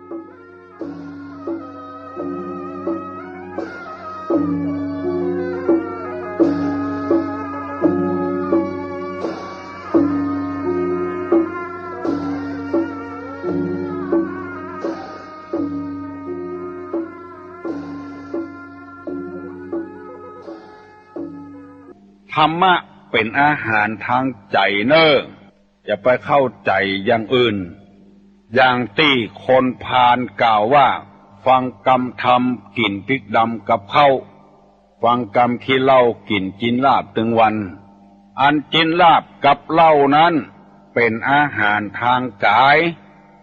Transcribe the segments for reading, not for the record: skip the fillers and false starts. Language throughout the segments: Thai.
ธรรมะเป็นอาหารทางใจเน้ออย่าไปเข้าใจอย่างอื่นอย่างที่คนพาลกล่าวว่าฟังกรรมทำกินพริกดำกับข้าวฟังกรรมขี้เหล้ากินจินลาบถึงวันอันจินลาบกับเหล้านั้นเป็นอาหารทางกาย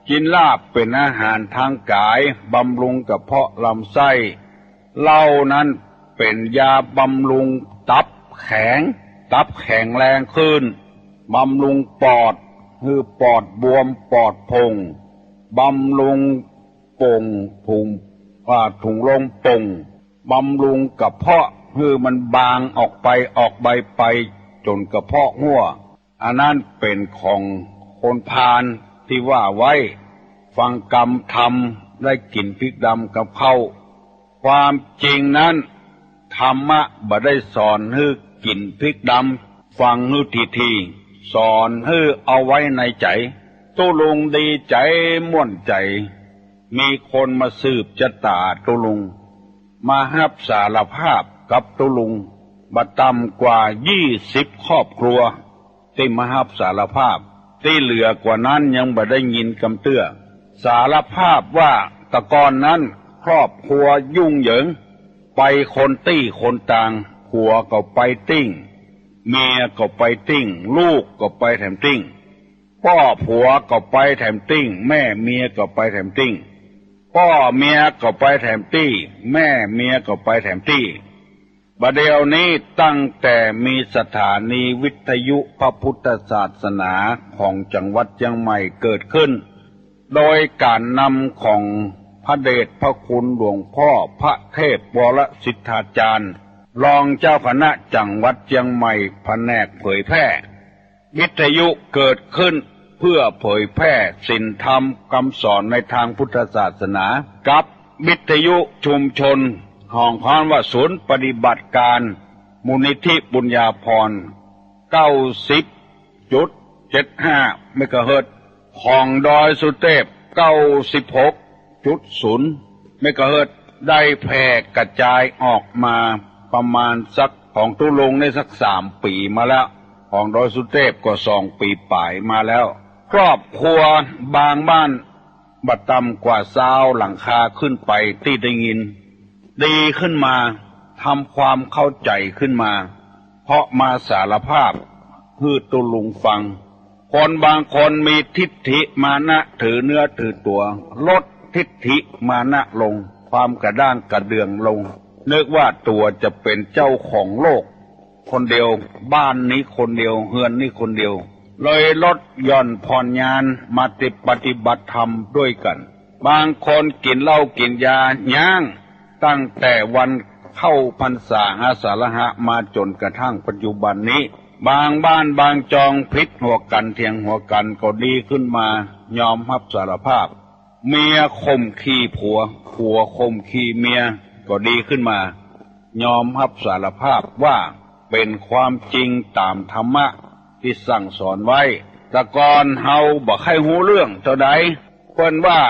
จินลาบเป็นอาหารทางกายบำรุงกระเพาะลำไส้เหล้านั้นเป็นยาบำรุงตับแข็งแรงขึ้นบำรุงปอดคือปอดบวมปอดพองบำรุงถุงลมปงบำรุงกระเพาะคือมันบางออกใบไปจนกระเพาะหัวอันนั้นเป็นของคนพาลที่ว่าไว้ฟังกรรมทำได้กินพริกดำกับข้าวความจริงนั้นธรรมะบ่ได้สอนให้กินพริกดำฟังให้ทีสอนให้เอาไว้ในใจตุลุงดีใจม่วนใจมีคนมาสืบชะตาตุลุงมารับสารภาพกับตุลุงบ่ต่ำกว่า20ครอบครัวที่มารับสารภาพที่เหลือกว่านั้นยังบ่ได้ยินคำเตื้อสารภาพว่าแตะกอนนั้นครอบครัวยุ่งเหยิงไปคนตี้คนต่างผัวก็ไปติ้งเมียก็ไปติ้งลูกก็ไปแถมติ้งพ่อผัวก็ไปแถมติ้งแม่เมียก็ไปแถมติ้งพ่อเมียก็ไปแถมตี้แม่เมียก็ไปแถมตี้บัดเดี๋ยวนี้ตั้งแต่มีสถานีวิทยุพระพุทธศาสนาของจังหวัดเชียงใหม่เกิดขึ้นโดยการนำของพระเดชพระคุณหลวงพ่อพระเทพวรสิทธาจารย์รองเจ้าคณะจังหวัดเชียงใหม่แผนกเผยแพร่วิทยุเกิดขึ้นเพื่อเผยแพร่ศีลธรรมคำสอนในทางพุทธศาสนากับวิทยุชุมชนของคอนว่าศูนย์ปฏิบัติการมูลนิธิบุญญาภรณ์ 90.75 เมกะเฮิรตซ์ของดอยสุเทพ 96.0 เมกะเฮิรตซ์ได้แพร่กระจายออกมาประมาณสักของตุลงในสัก3 ปีมาแล้วของดอยสุเทพก็2 ปีป่ายมาแล้วครอบครัวบางบ้านบัดต่ำกว่า20หลังคาขึ้นไปที่ได้ยินดีขึ้นมาทำความเข้าใจขึ้นมาเพราะมาสารภาพฮือตุลุงฟังคนบางคนมีทิฏฐิมานะถือเนื้อถือตัวลดทิฏฐิมานะลงความกระด้างกระเดืองลงนึกว่าตัวจะเป็นเจ้าของโลกคนเดียวบ้านนี้คนเดียวเฮือนนี้คนเดียวเลยลดหย่อนผ่อนญาณมาปฏิบัติธรรมด้วยกันบางคนกินเหล้ากินยาย่างตั้งแต่วันเข้าพรรษาอาสาฬหะมาจนกระทั่งปัจจุบันนี้บางบ้านบางจองพิษหัวกันเทียงหัวกันก็ดีขึ้นมายอมรับสารภาพเมียข่มขีผัวข่มขีเมียก็ดีขึ้นมายอมรับสารภาพว่าเป็นความจริงตามธรรมะที่สั่งสอนไว้แต่ก่อนเฮาบ่ใครหูเรื่องเท่าใดเพิ่นว่า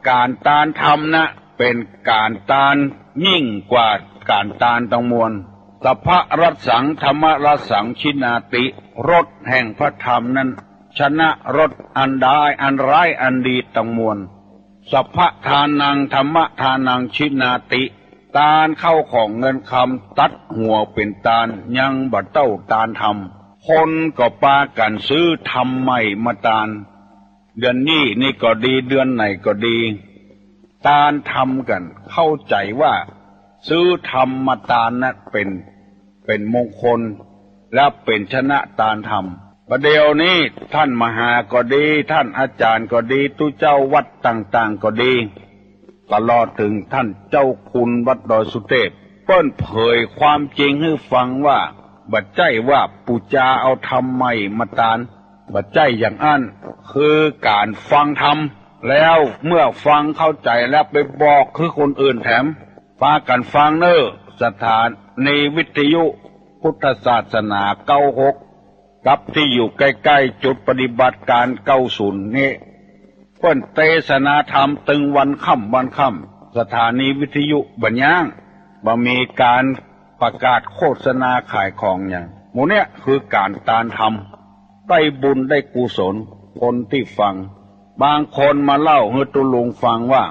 การตานธรรมนะเป็นการตานยิ่งกว่าการตานทั้งมวลสัพพะรัสสังธรรมรัสสังชินาติรสแห่งพระธรรมนั้นชนะรสอันใดอันร้ายอันดีทั้งมวลสัพพะทานังธรรมทานังชินาติตานเข้าของเงินคำตัดหัวเป็นตานยังบ่เต้าตานทำคนก็ปากันซื้อทำใหม่มาตานเดือนนี้นี่ก็ดีเดือนไหนก็ดีตานทำกันเข้าใจว่าซื้อทำมาตานนั้นเป็นมงคลและเป็นชนะตานทำประเดี๋ยวนี้ท่านมหาก็ดีท่านอาจารย์ก็ดีตุเจ้าวัดต่างๆก็ดีตลอดถึงท่านเจ้าคุณวัดดอยสุเทพเปิ้นเผยความจริงให้ฟังว่าบัดใจว่าปูจาเอาธรรมใหม่มาตานบัดใจอย่างอั้นคือการฟังธรรม แล้วเมื่อฟังเข้าใจแล้วไปบอกคือคนอื่นแถมพากันฟังเนอสถานในวิทยุพุทธศาสนา96กับที่อยู่ใกล้ๆจุดปฏิบัติการ90นี่เพิ่นเทศนาธรรมตึงวันค่ำสถานีวิทยุบัญญังบ่มีการประกาศโฆษณาขายของอย่างหมู่เนี่ยคือการตานธรรมได้บุญได้กุศลคนที่ฟังบางคนมาเล่าให้ตุลุงฟังว่า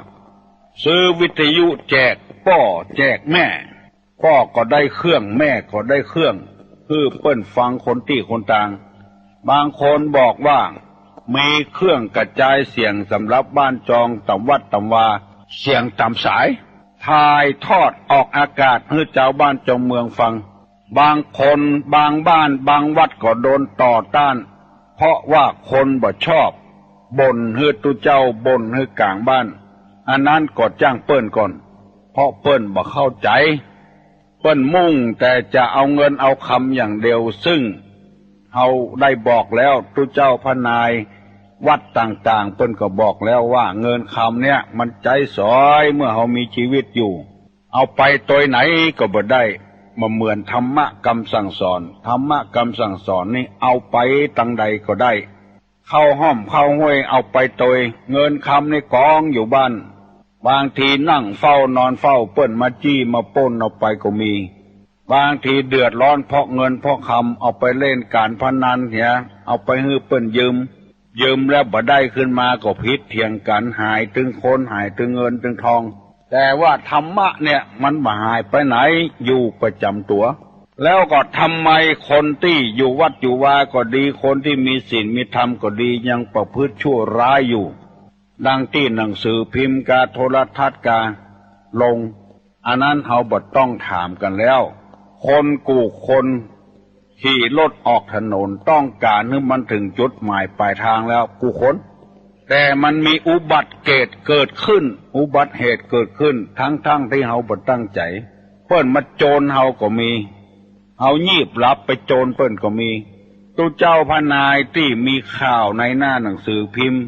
ซื้อวิทยุแจกพ่อแจกแม่พ่อก็ได้เครื่องแม่ก็ได้เครื่องคือเปิ้นฟังคนที่คนต่างบางคนบอกว่ามีเครื่องกระจายเสียงสำหรับบ้านจองตำวัดตำวาเสียงตามสายถ่ายทอดออกอากาศให้เจ้าบ้านเจ้าเมืองฟังบางคนบางบ้านบางวัดก็โดนต่อต้านเพราะว่าคนบ่ชอบบ่นให้ตุเจ้าบ่นให้กลางบ้านอันนั้นก็จ้างเปิ้นก่อนเพราะเปิ้นบ่เข้าใจเปิ้นมุ่งแต่จะเอาเงินเอาคำอย่างเดียวซึ่งเฮาได้บอกแล้วตุเจ้าพนายวัดต่างๆเปิ้นก็บอกแล้วว่าเงินคำเนี่ยมันใจสอยเมื่อเฮามีชีวิตอยู่เอาไปตัวไหนก็บ่ได้มาเหมือนธรรมะคำสั่งสอนธรรมะคำสั่งสอนนี่เอาไปตังใดก็ได้เข้าห้อมเข้าห้วยเอาไปตัวเงินคำในกองอยู่บ้านบางทีนั่งเฝ้านอนเฝ้าเปิ้นมาจี้มาป้นเอาไปก็มีบางทีเดือดร้อนเพราะเงินเพราะคำเอาไปเล่นการพนันเหียเอาไปให้เปิ้นยืมแล้วบ่ได้ขึ้นมาก็พิษเถียงกันหายถึงคนหายถึงเงินถึงทองแต่ว่าธรรมะเนี่ยมันบ่หายไปไหนอยู่ประจำตัวแล้วก็ทำไมคนที่อยู่วัดอยู่วาก็ดีคนที่มีศีลมีธรรมก็ดียังประพฤติชั่วร้ายอยู่ดังที่หนังสือพิมพ์กาโทรทัศน์กาลงอันนั้นเฮาบ่ต้องถามกันแล้วคนกูคนขี่รถออกถนนต้องการให้มันถึงจุดหมายปลายทางแล้วกูคนแต่มันมีอุบัติเหตุเกิดขึ้นทั้งที่เฮาบ่ตั้งใจเปิ้นมาโจรเฮาก็มีเฮายีบรับไปโจรเปิ้นก็มีตุเจ้าพนายที่มีข่าวในหน้าหนังสือพิมพ์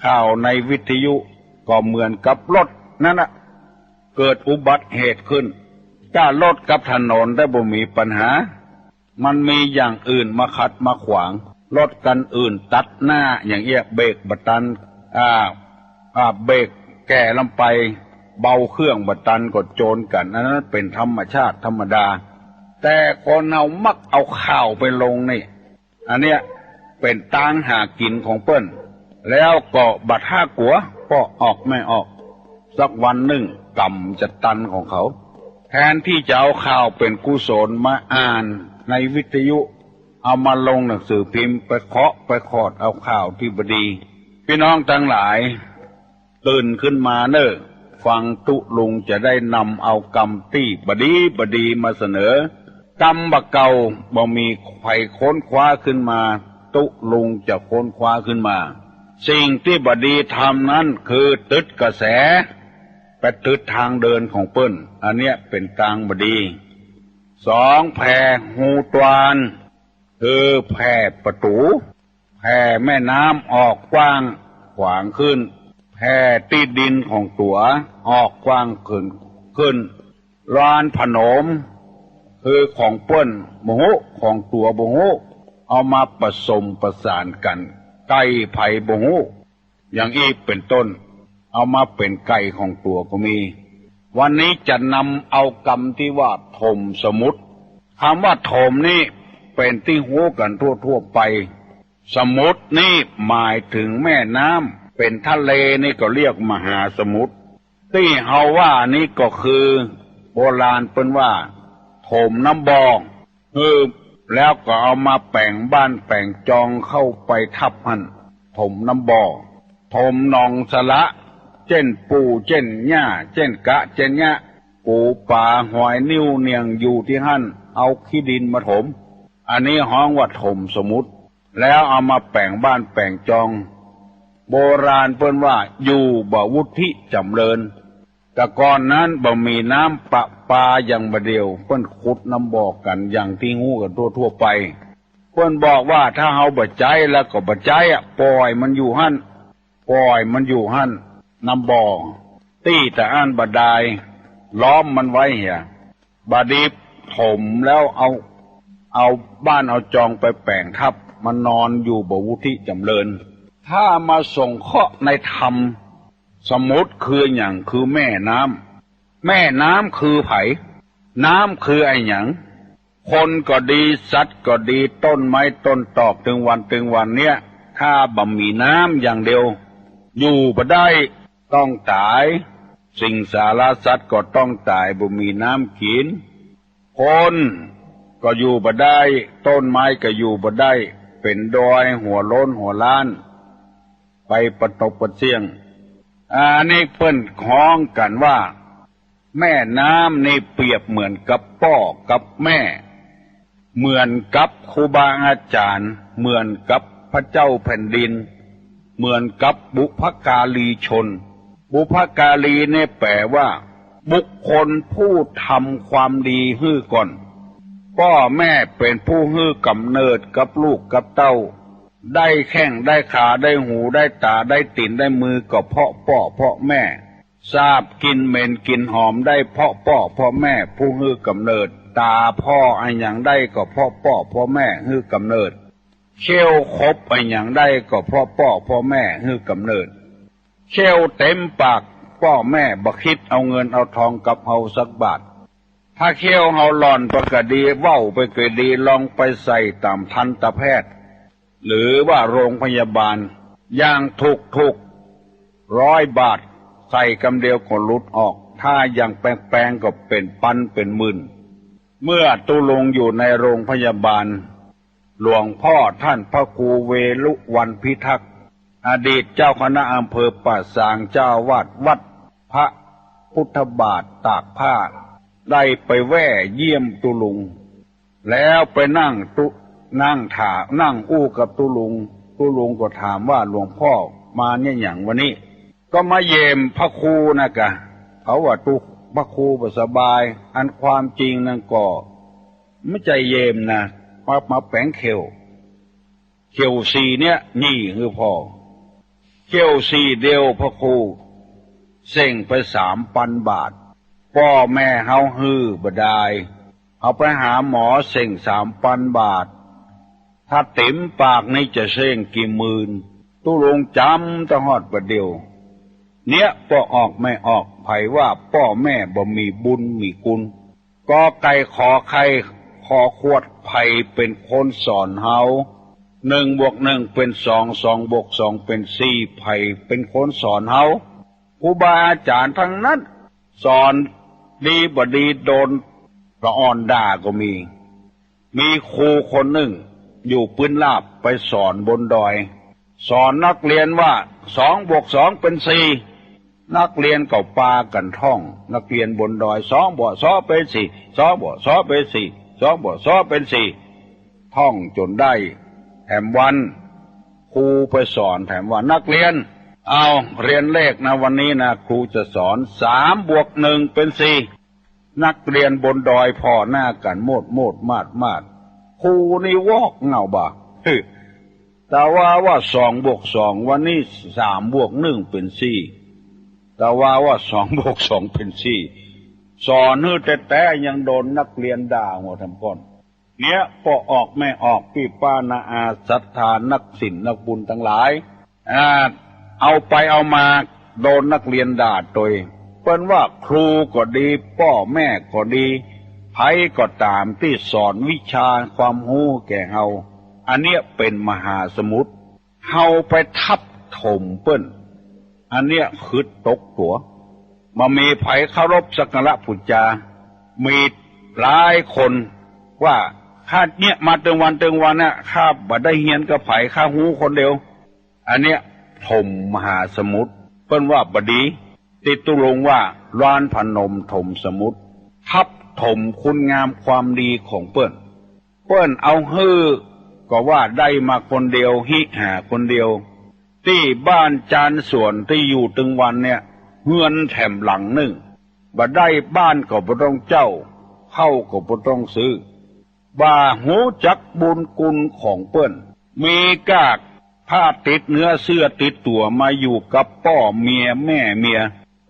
ข่าวในวิทยุก็เหมือนกับรถนั่นน่ะเกิดอุบัติเหตุขึ้นถ้ารถกับถนนได้บ่มีปัญหามันมีอย่างอื่นมาขัดมาขวางรถกันอื่นตัดหน้าอย่างเอี้ยเบรกบัตันเบรกแก่ลำไปเบาเครื่องบัตันก็โจรกันอันนั้นเป็นธรรมชาติธรรมดาแต่คนเอามักเอาข่าวไปลงนี่อันเนี้ยเป็นตางหากินของเปิ้นแล้วก็บัดห้ากัวก็ออกไม่ออกสักวันหนึ่งกรรมจะตันของเขาแทนที่จะเอาข่าวเป็นกุศลมาอ่านในวิทยุเอามาลงหนังสือพิมพ์ไปเคาะไปขอดเอาข่าวที่บดีพี่น้องทั้งหลายตื่นขึ้นมาเนอะฟังตุลุงจะได้นำเอากรรมที่บดีมาเสนอกรรมบะเก่าบ่มีใครค้นคว้าขึ้นมาตุลุงจะค้นคว้าขึ้นมาสิ่งที่บดีทำนั้นคือตึดกระแสไปตึดทางเดินของเปิ้นอันเนี้ยเป็นทางบดีสองแผ่หูตวานคือแผ่ประตูแผ่แม่น้ำออกกว้างขวางขึ้นแผ่ที่ดินของตัวออกกว้างขึ้นลานผนมคือของเปิ้นโมโหของตัวโมโหเอามาผสมประสานกันไก่ไผ่โมโหอย่างอีกเป็นต้นเอามาเป็นไก่ของตัวก็มีวันนี้จะนำเอากรรมที่ว่าถมสมุทรคำว่าถมนี่เป็นที่หูกันทั่วไปสมุทรนี่หมายถึงแม่น้ำเป็นทะเลนี่ก็เรียกมหาสมุทรที่เฮาว่านี่ก็คือโบราณเปิ้นว่าถมน้ำบ่อแล้วก็เอามาแปลงบ้านแปลงจองเข้าไปทับหันถมน้ำบ่อถมหนองสละเช่นปูเช่นหญ้าเช่นกะเช่นหญ้าปูป่าหอยนิ้วเนียงอยู่ที่หั่นเอาขี้ดินมาถมอันนี้ฮ้องว่าถมสมุทรแล้วเอามาแปลงบ้านแปลงจองโบราณเปิ้นว่าอยู่บ่วุฒิจำเริญแต่ก่อนนั้นบ่มีน้ำประปาอย่างบ่เดียวเปิ้นขุดน้ำบ่อกันอย่างที่ฮู้กันทั่วไปเปิ้นบอกว่าถ้าเฮาบ่ใจแล้วก็บ่ใจปล่อยมันอยู่หั่น ปล่อยมันอยู่หั่นน้ำบ่อตี้แต่อ่านบาดายล้อมมันไว้เหียบาดีถมแล้วเอาบ้านเอาจองไปแปลงทับมันนอนอยู่บวุธิจำเริญถ้ามาส่งเคราะห์ในธรรมสมมติคืออย่างคือแม่น้ำแม่น้ำคือไผน้ำคือไอ้หยังคนก็ดีสัตว์ก็ดีต้นไม้ต้นตอกถึงวันเนี้ยถ้าบ่มีน้ำอย่างเดียวอยู่บ่ได้ต้องตายสิ่งสารสัตว์ก็ต้องตายบ่มีน้ำกินคนก็อยู่บ่ได้ต้นไม้ก็อยู่บ่ได้เป็นดอยหัวโล้นหัวล้านไปประตกประเสียงอันนี้เพิ่นคล้องกันว่าแม่น้ำนี่เปรียบเหมือนกับพ่อกับแม่เหมือนกับครูบาอาจารย์เหมือนกับพระเจ้าแผ่นดินเหมือนกับบุพการีชนบุพการีเนี่ยแปลว่าบุคคลผู้ทำความดีฮื้อก่อนพ่อแม่เป็นผู้ฮื้อกำเนิดกับลูกกับเต้าได้แข้งได้ขาได้หูได้ตาได้ตีนได้มือก็เพราะพ่อเพราะแม่ทราบกินเหม็นกินหอมได้เพราะพ่อเพราะแม่ผู้ฮื้อกำเนิดตาพ่ออันอย่างได้ก็เพราะพ่อเพราะแม่ฮื้อกำเนิดเชี่ยวคบอันอย่างได้ก็เพราะพ่อเพราะแม่ฮื้อกำเนิดเชี่ยวเต็มปากพ่อแม่บ่คิดเอาเงินเอาทองกับเฮาสักบาทถ้าเขี้ยวเฮาหล่อนปกดีเว้าไปก็ดีลองไปใส่ตามทันตแพทย์หรือว่าโรงพยาบาลอย่างถูก100 บาทใส่กำเดียวก็หลุดออกถ้าอย่างแปลงก็เป็นพันเป็นหมื่นเมื่อตุลงอยู่ในโรงพยาบาลหลวงพ่อท่านพระครูเวลุวันพิทักษ์อดีตเจ้าคณะอำเภอป่าซางเจ้าวาดวัดพระพุทธบาทตากผ้าได้ไปแว่เยี่ยมตุลุงแล้วไปนั่งอู้กับตุลุงก็ถามว่าหลวงพ่อมาเนี่ยอย่างวันนี้ก็มาเยี่ยมพระครูนะกะเขาว่าพระครูบ่สบายอันความจริงนั่นก็ไม่ใจเยี่ยมนะมาแปลงเขียวสีเนี่ยนี่คือพ่อเขียวสีเดียวพระครูเส่งไป3,000 บาทพ่อแม่เฮาฮื้อบดายเอาไปหาหมอเส่ง3,000 บาทถ้าเต็มปากนี่จะเส่งกี่หมื่นตุลงจำตะหอดประเดียวเนี้ยพ่อออกไม่ออกไผว่าพ่อแม่บ่มีบุญมีกุลก็ไก่ขอไข่ขอขวดไผเป็นคนสอนเฮา1+1เป็น2 2+2เป็น4ไผเป็นคนสอนเฮาครูบาอาจารย์ทั้งนั้นสอนดีบ่ดีโดนละอ่อนด่าก็มีครูคนหนึ่งอยู่ปืนลาบไปสอนบนดอยสอนนักเรียนว่า2+2เป็น4นักเรียนก็ปากันท่องนักเรียนบนดอย2+2เป็น4 2+2เป็น4 2+2เป็น4ท่องจนได้แถมวันครูไปสอนแถมว่านักเรียนเอาเรียนเลขนะวันนี้นะครูจะสอน3+1เป็น4นักเรียนบนดอยพอหน้ากันโมดมาดครูนี่วอกเงาบ่าแต่ว่า2+2วันนี้3+1เป็น4แต่ว่า2+2เป็น4สอนฮื้อแต่ยังโดนนักเรียนด่าหัวทำก้นเนี้ยพอออกไม่ออกพี่ป้านาอาศรัทธานักศิลป์นักบุญทั้งหลายเอาไปเอามาโดนนักเรียนด่าโดยเปิ้นว่าครูก็ดีพ่อแม่ก็ดีไผก็ตามที่สอนวิชาความรู้แก่เฮาอันเนี้ยเป็นมหาสมุทรเฮาไปทับถมเปิ้นอันเนี้ยคือตกตัวมามีไผเคารพสักการะพุทธจามีหลายคนว่าข้าเนี่ยมาตึงวันเนี่ยข้าบ่ได้เฮียนกับไผข้าหูคนเดียวอันเนี้ยถมมหาสมุทรเปิ้นว่าบดีติดตุลงว่าร้านพนมถมสมุทรทับถมคุณงามความดีของเปิ้นเอาฮื้อก็ว่าได้มาคนเดียวหิหาคนเดียวที่บ้านจานสวนที่อยู่ตึงวันเนี่ยเฮือนแถมหลังหนึ่งบ่ได้บ้านก็บ่ต้องเจ้าเข้าก็บ่ต้องซื้อบ่าหูจักบุญกุลของเปิ้นมีกาก ถ้าติดเนื้อเสื้อติดตัวมาอยู่กับพ่อเมียแม่เมีย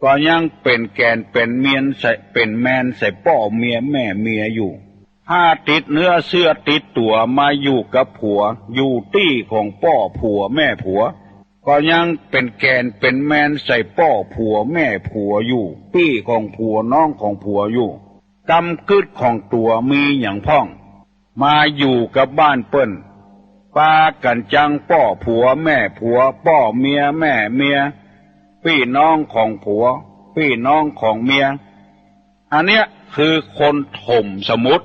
ก็ยังเป็นแกนเป็นเมียนใส่เป็นแมนใส่พ่อเมียแม่เมียอยู่ถ้าติดเนื้อเสื้อติดตัวมาอยู่กับผัวอยู่ตี้ของพ่อผัวแม่ผัวก็ยังเป็นแกนเป็นแมนใส่พ่อผัวแม่ผัวอยู่ตี้ของผัวน้องของผัวอยู่กำกึดของตัวมีอย่างพ่องมาอยู่กับบ้านเปิ้นปากันจังพ่อผัวแม่ผัวพ่อเมียแม่เมียพี่น้องของผัวพี่น้องของเมียอันเนี้ยคือคนถมสมุด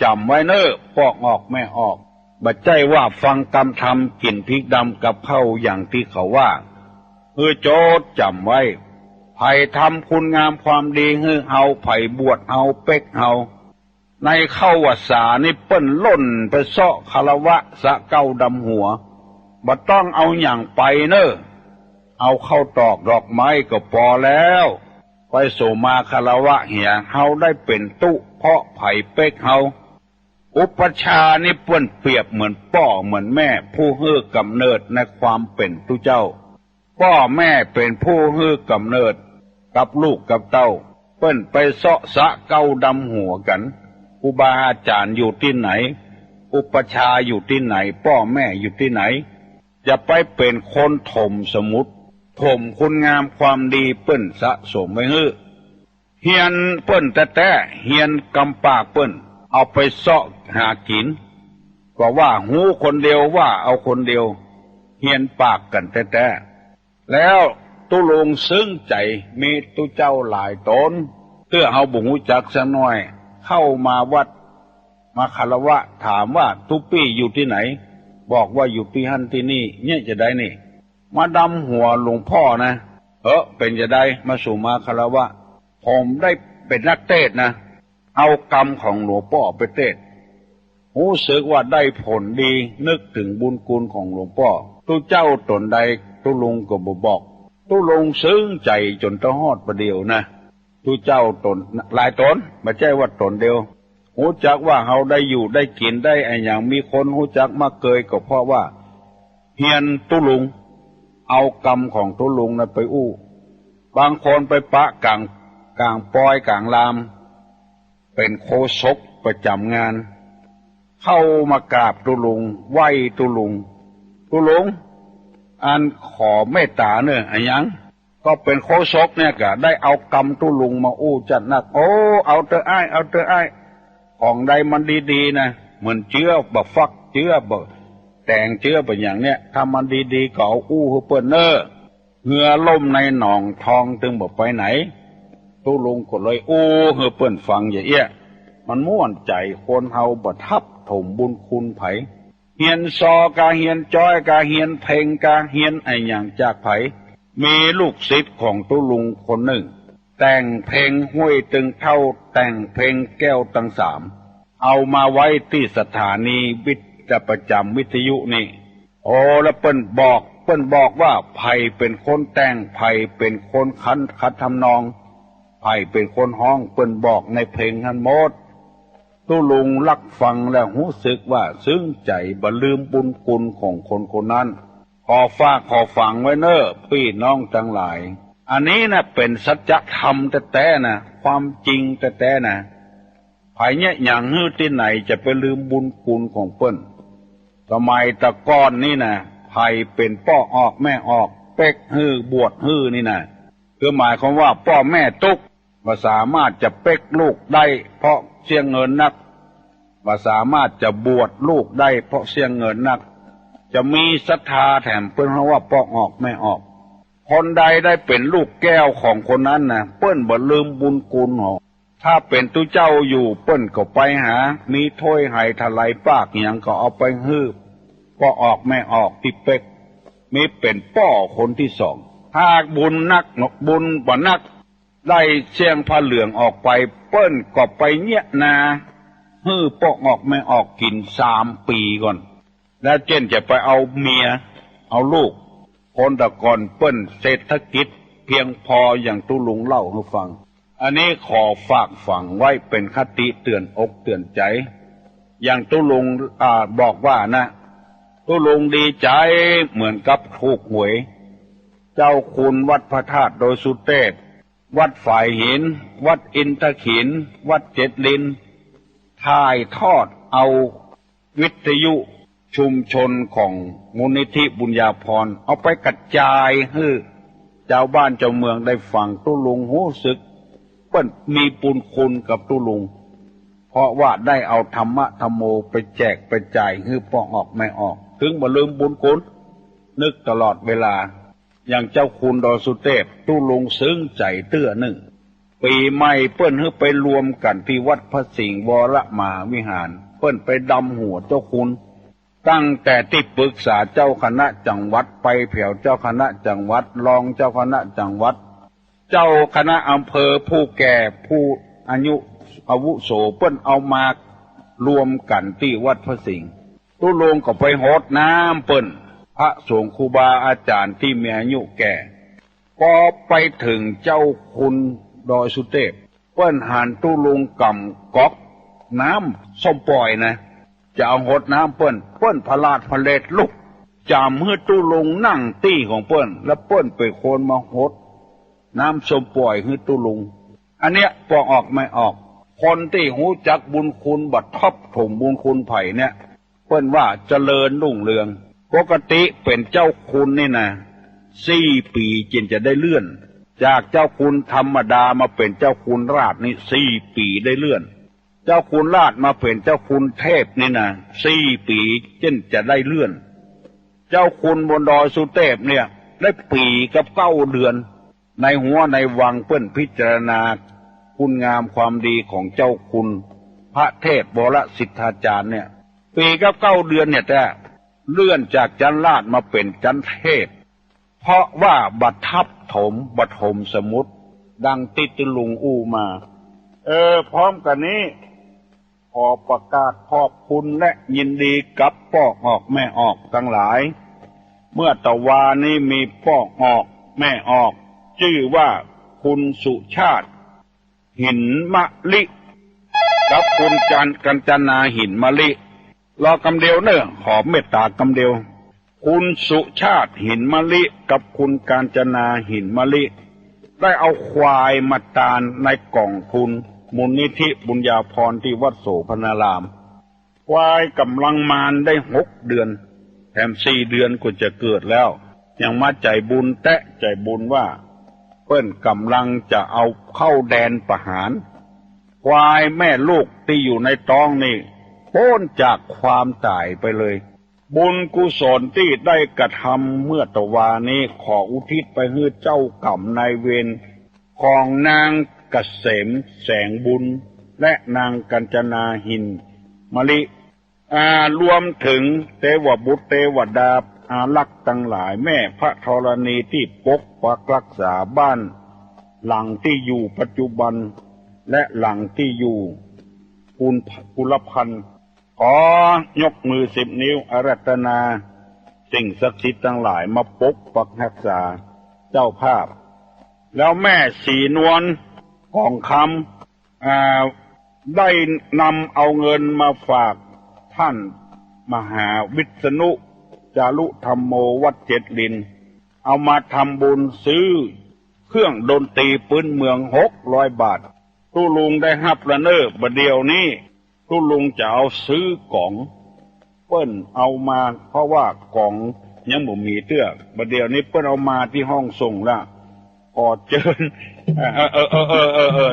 จำไว้เนอะปอกออกแม่ออกบัดใจว่าฟังกรรมทำกินพริกดำกับข้าวอย่างที่เขาว่าโจทย์จำไว้ไผ่ทำคุณงามความดีเฮาไผ่บวชเฮาเป็กเฮาในเข้าวัดสานี่เปิ้นล่นไปเซาะคารวะสะเก้าดำหัวบ่ต้องเอาอย่างไปเนอะเอาเข้าตอกดอกไม้ก็พอแล้วไปโสมาคารวะเหียเฮาได้เป็นตุเพาะไผ่เป็กเฮาอุปชานี่เปิ้นเปรียบเหมือนพ่อเหมือนแม่ผู้ให้กำเนิดในความเป็นตุเจ้าพ่อแม่เป็นผู้ให้กำเนิดกับลูกกับเต้าเปิ้นไปเซาะสะเก้าดำหัวกันครูบาอาจารย์อยู่ที่ไหนอุปชาอยู่ที่ไหนพ่อแม่อยู่ที่ไหนจะไปเป็นคนถมสมุดถมคุณงามความดีเปิ้นสะสมไว้เฮียนเปิ้นแต่เฮียนกำปากเปิ้นเอาไปเสาะหากินก็ว่าหูคนเดียวว่าเอาคนเดียวเฮียนปากกันแต่แล้วตุลงซึ้งใจมีตุเจ้าหลายตนเพื่อเอาบุหูจักสักหน่อยเข้ามาวัดมาคารวะถามว่าตุปี้อยู่ที่ไหนบอกว่าอยู่ที่ฮั่นที่นี่เนี่ยจะได้นี่มาดำหัวหลวงพ่อนะเป็นจะได้มาสู่มาคารวะผมได้เป็นนักเทศนะเอากรรมของหลวงพ่อไปเทศรู้สึกว่าได้ผลดีนึกถึงบุญคุณของหลวงพ่อตุเจ้าตนใดตุลุงก็บอกตุลุงซึ้งใจจนต้องฮอดประเดียวนะตุเจ้าตนหลายตนไม่ใช่ว่าตนเดียวรู้จักว่าเขาได้อยู่ได้กินได้ไอ้อย่างมีคนรู้จักมาเกยก็เพราะว่าเฮียนตุลุงเอากรรมของตุลุงนั้นไปอู้บางคนไปปะกลางปอยกลางลามเป็นโคศกประจำงานเข้ามากราบตุลุงไหว้ตุลุงอันขอเมตตาเนอะไอ้ยังก็เป็นโคศกเนี่ยก็ได้เอากรรมตุลุงมาอู้จัดหนักเอาเตออ้ายของใดมันดีๆนะเหมือนเชื้อบ่ฟักเชื้อบ่แต่งเชื้อแบบอย่างเนี้ยถ้ามันดีๆก็เอาอู้ให้เปิ้นเนอะเหงื่อล่มในหนองทองถึงบ่ไปไหนตุลุงก็เลยอู้ให้เปิ้นฟังอย่างเอี้ยมันม่วนใจคนเฮาบ่ทับถมบุญคุณไผเฮียนซอกาเฮียนจ้อยกาเฮียนเพลงกาเฮียนไอ้อย่างจากไผมีลูกศิษย์ของตุลุงคนหนึ่งแต่งเพลงห้วยตึงเท่าแต่งเพลงแก้วตั้งสามเอามาไว้ที่สถานีวิทยุประจำวิทยุนี่แล้วเปิ้นบอกว่าไผเป็นคนแต่งไผเป็นคนคัดทำนองไผเป็นคนห้องเปิ้นบอกในเพลงฮันโมดตุลุงลักฟังแล้วรู้สึกว่าซึ้งใจบ่ลืมบุญคุณของคนคนนั้นขอฟังไว้เนอะพี่น้องทั้งหลายอันนี้นะเป็นสัจธรรมแต่นะความจริงแต่นะไผเนี่ยอย่างฮื้อที่ไหนจะไปลืมบุญคุณของเปิ้นสมัยตะก้อนนี่นะไผเป็นพ่อออกแม่ออกเป็กฮื้อบวชฮื้อนี่นะคือหมายความว่าพ่อแม่ตุกว่าสามารถจะเป็กลูกได้เพราะเสียเงินนักว่าสามารถจะบวชลูกได้เพราะเสียเงินนักจะมีศรัทธาแถมเปิ้นเพราะว่าพ่อออกแม่ออกคนใดได้เป็นลูกแก้วของคนนั้นนะเปิ้นบ่ลืมบุญคุณหรอกถ้าเป็นตุเจ้าอยู่เปิ้นก็ไปหามีถ้วยไหทลายปากอย่างก็เอาไปฮื้อพ่อออกแม่ออกที่เป็กมีเป็นพ่อคนที่สองถ้าบุญนักบุญบ่นักได้เชียงผ้าเหลืองออกไปเปิ้นก็ไปเนี่ยนาฮื้อพ่อออกแม่ออกกิน3 ปีก่อนแล้วเจนจะไปเอาเมียเอาลูกคนตะก่อนเปิ้นเศรษฐกิจเพียงพออย่างตุลุงเล่าให้ฟังอันนี้ขอฝากฝังไว้เป็นคติเตือนอกเตือนใจอย่างตุลุงบอกว่านะ ตู้ลุงดีใจเหมือนกับถูกหวยเจ้าคุณวัดพระธาตุโดยสุเทพวัดฝ่ายหินวัดอินทขินวัดเจ็ดลินถ่ายทอดเอาวิทยุชุมชนของมูลนิธิบุญญาภรณ์เอาไปกระจายให้เจ้าบ้านเจ้าเมืองได้ฟังตู้ลุงรู้สึกเปิ้นมีปุญคุณกับตู้ลุงเพราะว่าได้เอาธรรมะธรรมโมไปแจกไปจ่ายให้ป้อออกไม่ออกถึงบ่ลืมบุญคุณนึกตลอดเวลาอย่างเจ้าคุณดอยสุเทพตู้ลุงซึ้งใจเตื้อหนึ่งปีใหม่เปิ้นให้ไปรวมกันที่วัดพระสิงห์วรมหาวิหารเปิ้นไปดำหัวเจ้าคุณตั้งแต่ที่ปรึกษาเจ้าคณะจังหวัดไปแผ่วเจ้าคณะจังหวัดรองเจ้าคณะจังหวัดเจ้าคณะอำเภอผู้แก่ผู้อาวุโสเปิ้นเอามารวมกันที่วัดพระสิงห์ตู้ลงก็ไปโหดน้ำเปิ้นพระสงฆ์ครูบาอาจารย์ที่มีอายุแก่พอไปถึงเจ้าคุณดอยสุเทพเปิ้นหันตู้ลงกำก๊อกน้ำส้มปล่อยนะจะเอาหดน้ำเปิ้นพลาดพเลดลุกจำเมื่อตู้ลงนั่งตี้ของเปิ้นแล้วเปิ้นไปโคนมาหดน้ำส้มปล่อยให้ตู้ลงอันเนี้ยปอกออกไม่ออกคนที่หูจักบุญคุณบัดทับถมบุญคุณไผ่เนี่ยเปิ้นว่าเจริญรุ่งเรืองปกติเป็นเจ้าคุณนี่นะ4 ปีจึงจะได้เลื่อนจากเจ้าคุณธรรมดามาเป็นเจ้าคุณราชนี่4 ปีได้เลื่อนเจ้าคุณราชมาเป็นเจ้าคุณเทพนี่นะ4 ปีจึงจะได้เลื่อนเจ้าคุณบนดอยสุเทพเนี่ยได้ปีกับ9 เดือนในหัวในวังเปิ้นพิจารณาคุณงามความดีของเจ้าคุณพระเทพบรสิทธาจารย์เนี่ยปีกับ9 เดือนเนี่ยแต่เลื่อนจากจันราชมาเป็นจันเทพเพราะว่าบัดทับถมบัดถมสมุทรดังติตุลุงอู้มาพร้อมกันนี้ขอประกาศขอบคุณและยินดีกับป้อออกแม่ออกทั้งหลายเมื่อตะวานี้มีป้อออกแม่ออกชื่อว่าคุณสุชาติหินมะลิกับคุณกัญจนาหินมะลิรอกำเดียวเนอะขอเมตตากำเดียวคุณสุชาติหินมะลิกับคุณกัญจนาหินมะลิได้เอาควายมาตานในกล่องทุนมูลนิธิบุญญาภรณ์ที่วัดโสพนารามควายกำลังมานได้6 เดือนแถม4 เดือนก็จะเกิดแล้วยังมาใจบุญแตะใจบุญว่าเปิ้นกำลังจะเอาเข้าแดนประหารควายแม่ลูกที่อยู่ในท้องนี่พ้นจากความตายไปเลยบุญกุศลที่ได้กระทำเมื่อตะวานี้ขออุทิศไปให้เจ้ากรรมนายเวรของนางเกษมแสงบุญและนางกัญจนาหินมะลิรวมถึงเทวบุตรเทวดาอารักษ์ทั้งหลายแม่พระธรณีที่ปกปักรักษาบ้านหลังที่อยู่ปัจจุบันและหลังที่อยู่กุลพันธ์ขอยกมือ10 นิ้วอาราธนาสิ่งศักดิ์สิทธิ์ทั้งหลายมาปกปักรักษาเจ้าภาพแล้วแม่สีนวลของคำได้นำเอาเงินมาฝากท่านมหาวิษณุจารุธรรมโมวัดเจ็ดลินเอามาทำบุญซื้อเครื่องดนตรีพื้นเมือง600 บาทตู้ลุงได้ฮับละเนอร์บัดเดียวนี้ตู้ลุงจะเอาซื้อกล่องเปิ้นเอามาเพราะว่ากล่องยังบ่มีเตื้อบัดเดียวนี้เปิ้นเอามาที่ห้องส่งละขอเชิญ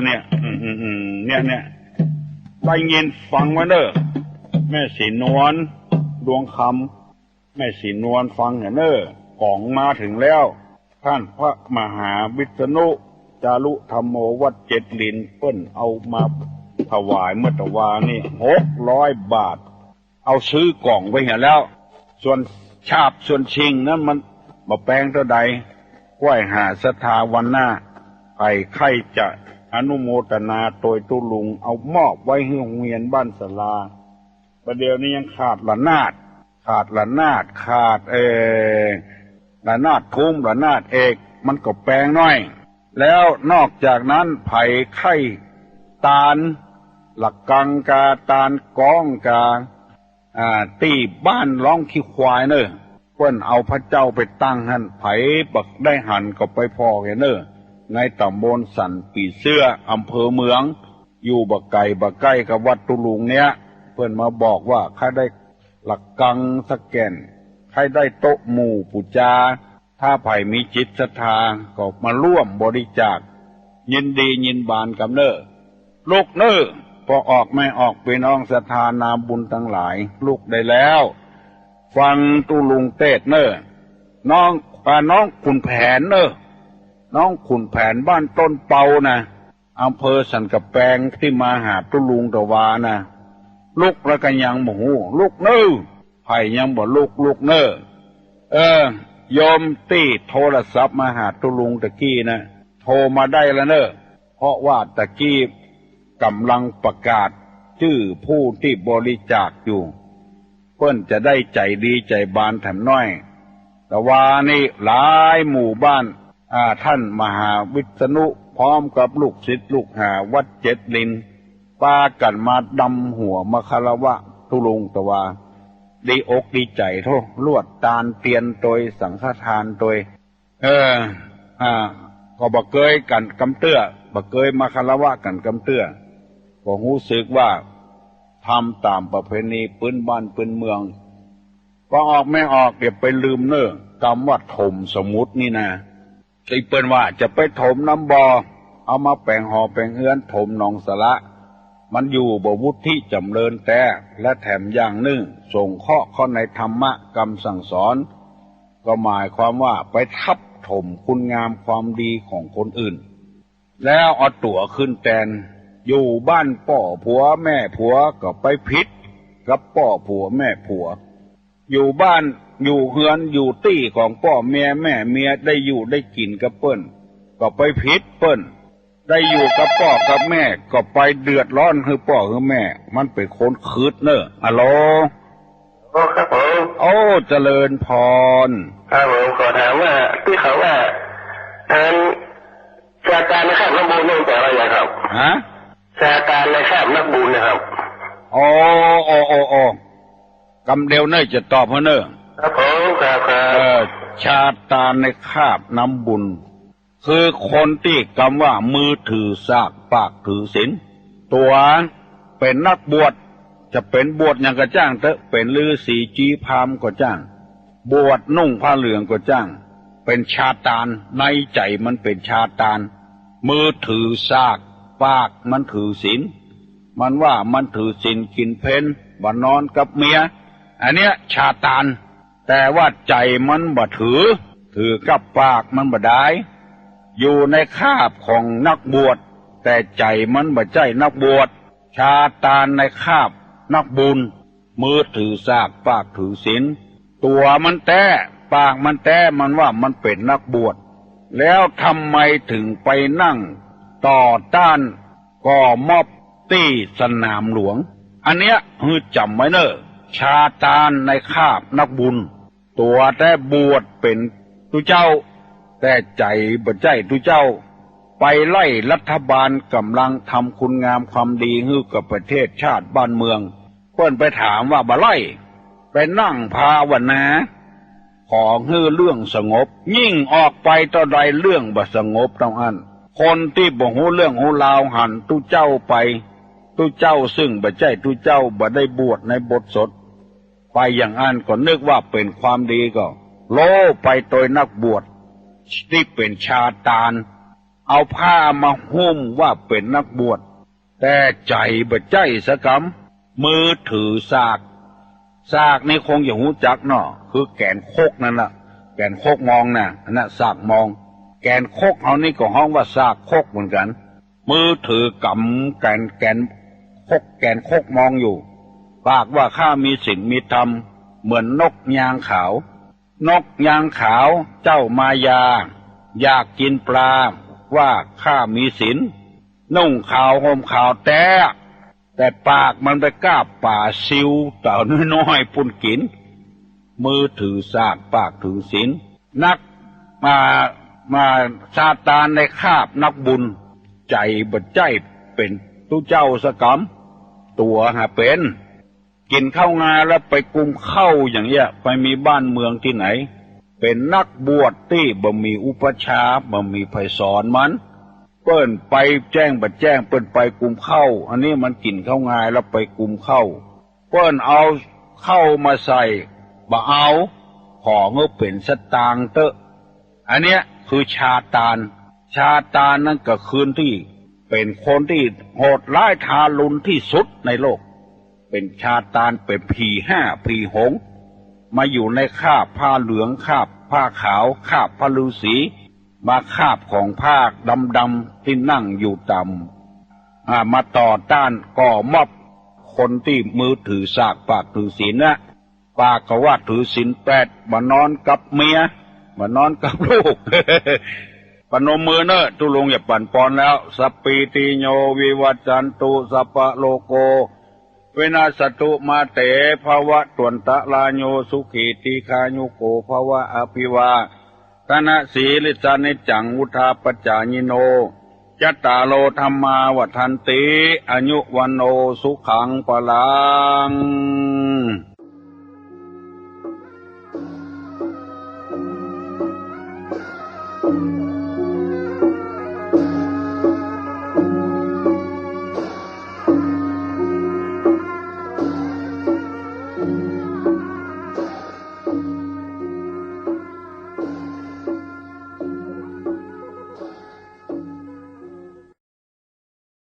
เนี่ยเนี่ยได้ยินฟังไว้เด้อแม่สีนวลดวงคำแม่สีนวลฟังเด้อกล่องมาถึงแล้วท่านพระมหาวิษณุจารุธรรมโมวัดเจ็ดลินเปิ้นเอามาถวายเมื่อตะวานี่600 บาทเอาซื้อกล่องไว้เห็นแล้วส่วนชาบส่วนชิงนั้นมันมาแปลงเท่าใดไหว้หาศรัทธาวันหน้าใครจะอนุโมทนาโดยตู้ลุงเอามอบไว้ให้โรงเรียนบ้านศาลาประเดี๋ยวนี้ยังขาดละนาดขาดละนาดคุ้มละนาดเอกมันก็แปลงน้อยแล้วนอกจากนั้นไผ่ไข่ตาลหลักกังกาตาลก้องกา ตีบ้านร้องขี้ควายเนอะเปิ้นเอาพระเจ้าไปตั้งหันไผบักได้หันก็ไปพอแกเนอะในตำบลสันปีเสื้ออำเภอเมืองอยู่บักไก่บักใกล้กับวัดตุลุงเนี้ยเปิ้นมาบอกว่าใครได้หลักกังสักแก่นใครได้โต๊ะหมู่ปูจาถ้าไผ่มีจิตศรัทธาก็มาร่วมบริจาคยินดียินบานกับเนอลูกเนอพอออกไม่ออกพี่น้องศรัทธานาบุญทั้งหลายลูกได้แล้วฟังตุลุงเตศเนอน้องขุนแผนเนอน้องขุนแผนบ้านต้นเปานะอำเภอสันกะแปงที่มาหาตุลุงตะวานะลูกแล้วก็ยังหมูลูกเนอไผ่ยังบ่ลูกเนอยอมตีโทรศัพท์มาหาตุลุงตะกี้นะโทรมาได้แล้วเนอะเพราะว่าตะกี้กำลังประกาศชื่อผู้ที่บริจาคอยู่เพิ่นจะได้ใจดีใจบานแถมน้อยแต่ว่านี่หลายหมู่บ้านท่านมหาวิษณุพร้อมกับลูกศิษย์ลูกหาวัดเจ็ดลินปากันมาดำหัวมาคารวะตุลุงตะวาดีอกดีใจโทลวดตาลเตียนโดยสังฆทานโดยก็บ่เคยกันกำเตื้อบ่เคยมาคารวะกันกำเตื้อก็รู้สึกว่าทำตามประเพณีพื้นบ้านพื้นเมืองก็ออกไม่ออกเดี๋ยวไปลืมเน้อกำว่าถมสมุตินี่นะที่เปิ้นว่าจะไปถมน้ำบ่อเอามาแปลงหอแปลงเฮือนถมหนองสละมันอยู่บ่วุฒิจำเริญแต่และแถมอย่างหนึ่งส่งข้อในธรรมะกรรมสั่งสอนก็หมายความว่าไปทับถมคุณงามความดีของคนอื่นแล้วเอาตั๋วขึ้นแทนอยู่บ้านป่อผัวแม่ผัวก็ไปพิษกับป่อผัวแม่ผัวอยู่บ้านอยู่เฮือนอยู่ตี้ของป่อเมียแม่เมียได้อยู่ได้กินกับเปิ้นก็ไปพิษเปิ้นได้อยู่กับพ่อกับแม่ก็ไปเดือดร้อนคือพ่อคือแม่มันเป็นคนคืดเนอะฮัลโหลโอ้ครับผมโอ้เจริญพรครับผมขอถามว่าที่เขาว่าชาการในคาบนักบุญนี่แต่อะไรอย่างครับฮะชาการในคาบนักบุญนะครับโอ้กำเดียวเนอะจะตอบเนอะครับผมครับชาตาในคาบน้ำบุญคือคนที่คำว่ามือถือสากปากถือศีลตัวเป็นนักบวชจะเป็นบวชอย่างก็จ้างเถอะเป็นฤาษีจีพามก็จ้างบวชนุ่งผ้าเหลืองก็จ้างเป็นชาตานในใจมันเป็นชาตานมือถือสากปากมันถือศีลมันว่ามันถือศีลกินเพนบ่นอนกับเมียอันเนี้ยชาตานแต่ว่าใจมันบ่ถือกับปากมันบ่ได้อยู่ในคาบของนักบวชแต่ใจมันบ่ใจนักบวชชาตานในคาบนักบุญมือถือสากปากถือศีลตัวมันแต่ปากมันแต่มันว่ามันเป็นนักบวชแล้วทำไมถึงไปนั่งต่อต้านก่อมอบตี้สนามหลวงอันเนี้ยคือจำไว้เนอะชาตานในคาบนักบุญตัวแต่บวชเป็นตุเจ้าแต่ใจบ่ใจตุเจ้าไปไล่รัฐบาลกำลังทำคุณงามความดีให้กับประเทศชาติบ้านเมืองเพิ่นไปถามว่าบ่ไล่ไปนั่งภาวนาขอให้เรื่องสงบยิ่งออกไปต่อใดเรื่องบ่สงบต้องอันคนที่บ่ฮู้เรื่องฮู้ราวหันตุเจ้าไปตุเจ้าซึ่งบ่ใจตุเจ้าบ่ได้บวชในบทสดไปอย่างอันก็นึกว่าเป็นความดีก็โลไปโดยนักบวชที่เป็นชาตานเอาผ้ามาหุ้มว่าเป็นนักบวชแต่ใจบ่ใจสะกำมือถือสากนี่คงอย่าหูจักเนาะคือแกนโคกนั่นล่ะแกนโคกมองน่ะนั่นสากมองแกนโคกเอานี่ก็ห้องว่าสากโคกเหมือนกันมือถือกำแกนโคกมองอยู่ปากว่าข้ามีศีลมีธรรมเหมือนนกยางขาวนกยางขาวเจ้ามายาอยากกินปลาว่าข้ามีศีลนุ่งขาวห่มขาวแต่ปากมันไปกล้าป่าซิวเต่าน้อยๆปุ่นกินมือถือสากปากถือศีลนักมาซาตานในคาบนักบุญใจบ่ใจเป็นตุเจ้าสกำตัวหาเป็น กินข้าวงาแล้วไปกุมเข้าอย่างเงี้ยไปมีบ้านเมืองที่ไหนเป็นนักบวชที่บ่มีอุปชาบ่มีไผสอนมันเปิ้นไปแจ้งบัดแจ้งเปิ้นไปกุมเข้าอันนี้มันกินข้าวงาแล้วไปกุมเข้าเปิ้นเอาเข้ามาใส่บ่เอาขอเงือเป็นสตางค์เตอะอันเนี้ยคือชาตานนั่นก็คือที่เป็นคนที่โหดร้ายทารุณที่สุดในโลกเป็นชาตานเป็นผีห้าผีหงมาอยู่ในคาบผ้าเหลืองคาบผ้าขาวคาบผ้าฤาษีมาคาบของผ้าดำๆที่นั่งอยู่ต่ำมาต่อต้านก่อมอบคนที่มือถือสากปากถือศีลนะปากก็ว่าถือศีล8มานอนกับเมียมานอนกับลูก ปนมมือเนอะตุลงอย่าปั่นปอนแล้วสัปปีติโยวิวัจจันตุสัพพะโลโกเวนาสตุมาเตภาวะตวนตะลาโยสุขีติคายุโกภาวะอภิวาทนะสีลิจานิจังวุธาปจายิโนยัตตาโลธรรมาวัฏันติอายุวันโนสุขังปะลัง